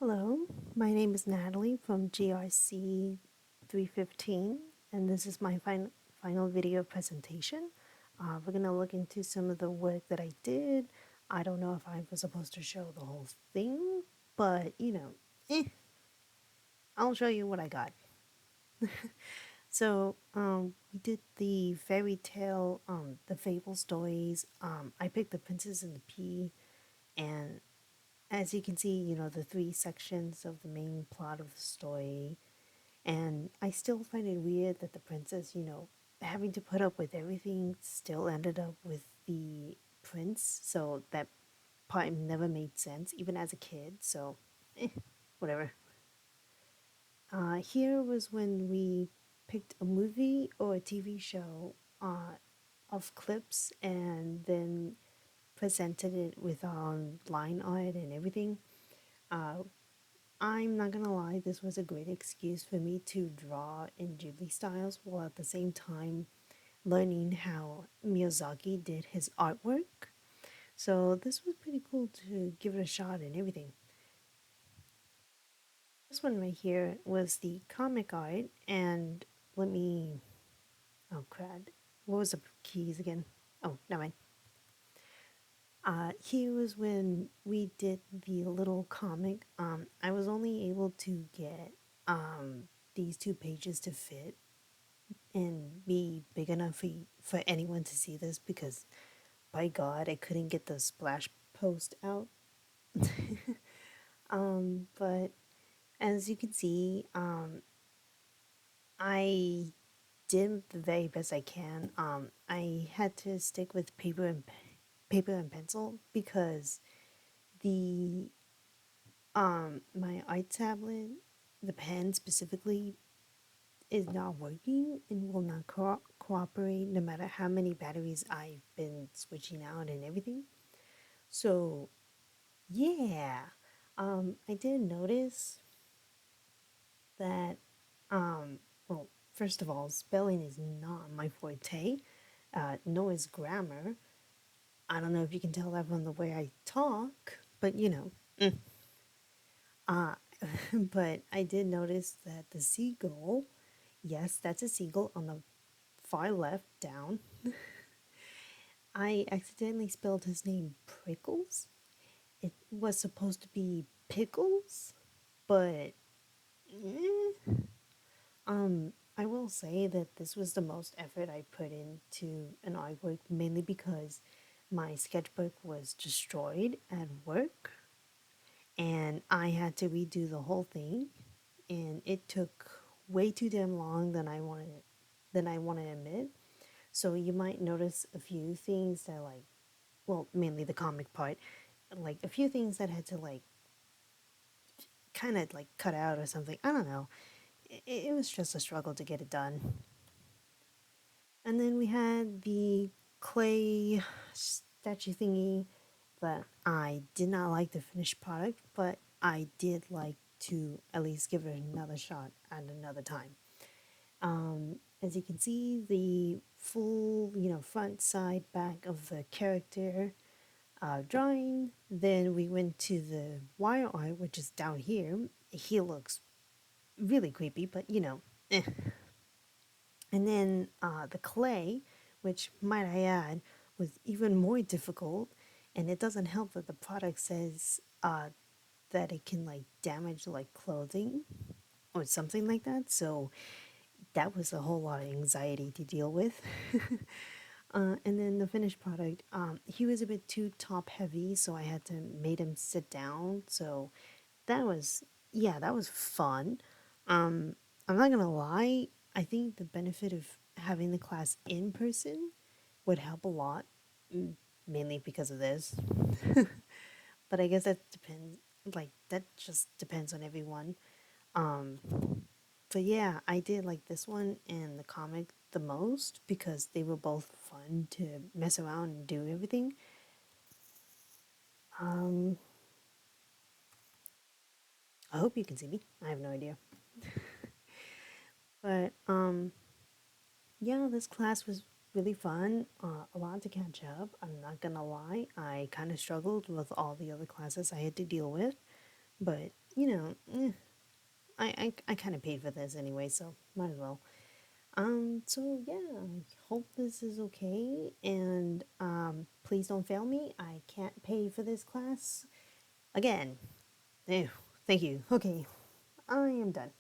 Hello, my name is Natalie from GRC 315, and this is my final video presentation. We're going to look into some of the work that I did. I don't know if I was supposed to show the whole thing, but I'll show you what I got. So, we did the fairy tale, the fable stories. I picked The Princess and the Pea, and as you can see, the three sections of the main plot of the story. And I still find it weird that the princess, having to put up with everything, still ended up with the prince. So that part never made sense, even as a kid. So, whatever. Here was when we picked a movie or a TV show of clips and then presented it with line art and everything. Uh, I'm not gonna lie, this was a great excuse for me to draw in Ghibli styles while at the same time learning how Miyazaki did his artwork. So this was pretty cool to give it a shot and everything. This one right here was the comic art, and let me. Oh, crud. What was the keys again? Oh, never mind. Here was when we did the little comic. I was only able to get these 2 pages to fit and be big enough for anyone to see this because by God, I couldn't get the splash post out. But as you can see, I did the very best I can. I had to stick with paper and pencil because the my art tablet, the pen specifically, is not working and will not cooperate no matter how many batteries I've been switching out and everything. So, yeah, I did notice that, well, first of all, spelling is not my forte, nor is grammar. I don't know if you can tell that from the way I talk, but uh, but I did notice that the seagull, yes, that's a seagull on the far left down. I accidentally spelled his name Prickles. It was supposed to be Pickles, but I will say that this was the most effort I put into an artwork, mainly because my sketchbook was destroyed at work, and I had to redo the whole thing, and it took way too damn long than I want to admit. So you might notice a few things that like, well, mainly the comic part, like a few things that had to like kind of like cut out or something. I don't know. It was just a struggle to get it done. And then we had the clay statue thingy that I did not like the finished product, but I did like to at least give it another shot at another time. As you can see, the full, front, side, back of the character drawing. Then we went to the wire art, which is down here. He looks really creepy, but eh. And then the clay, which might I add, was even more difficult. And it doesn't help that the product says that it can like damage like clothing or something like that. So that was a whole lot of anxiety to deal with. And then the finished product, he was a bit too top heavy, so I had to made him sit down. So that was, yeah, that was fun. I'm not gonna lie, I think the benefit of having the class in person would help a lot, mainly because of this. But I guess that depends, like, that just depends on everyone. Um, but yeah, I did like this one and the comic the most because they were both fun to mess around and do everything. Um, I hope you can see me. I have no idea. But yeah, this class was really fun. A lot to catch up. I'm not gonna lie. I kind of struggled with all the other classes I had to deal with, but you know, I kind of paid for this anyway, so might as well. So yeah, I hope this is okay, and please don't fail me. I can't pay for this class again. Ew, thank you. Okay, I am done.